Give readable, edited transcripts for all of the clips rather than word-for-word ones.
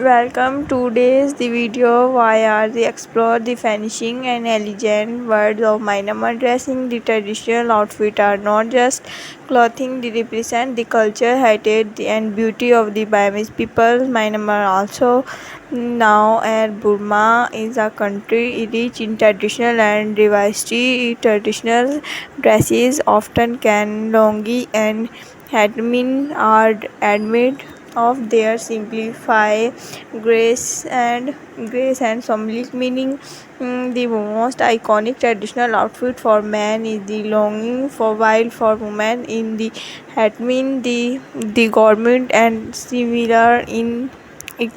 Welcome to today's the video where we explore the finishing and elegant words of Myanmar dressing. The traditional outfit are not just clothing; they represent the culture, heritage, and beauty of the Burmese people. Myanmar also now and Burma is a country rich in traditional and diversity. Traditional dresses often can longi and hadmin are admit of their simplify grace and symbolic meaning. The most iconic traditional outfit for men is the longing for while for women in the hadmin the garment and similar in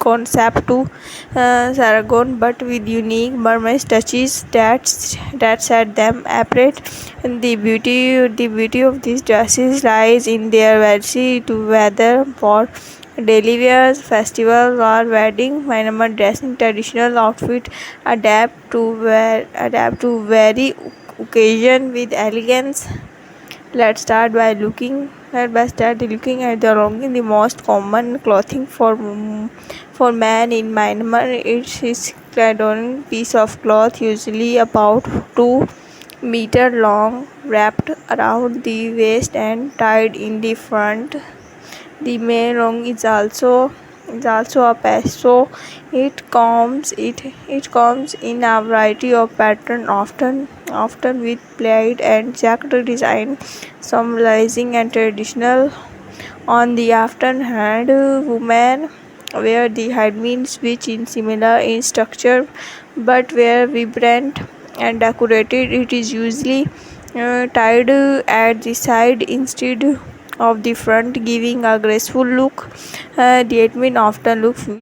concept to Saragon, but with unique Burmese touches that set them apart. And the beauty of these dresses lies in their variety to whether for daily wear, festivals, or wedding. Myanmar dressing traditional outfit adapt to very occasion with elegance. Let's start by looking at the longing, the most common clothing for man in Myanmar. It is clad on piece of cloth, usually about 2 meter long, wrapped around the waist and tied in the front. The main long is also a pesto. It comes in a variety of pattern, often with plaid and checked design, symbolizing and traditional. On the after hand, women wear the hijabs, which is similar in structure but were vibrant and decorated. It is usually tied at the side instead of the front, giving a graceful look. The admin often look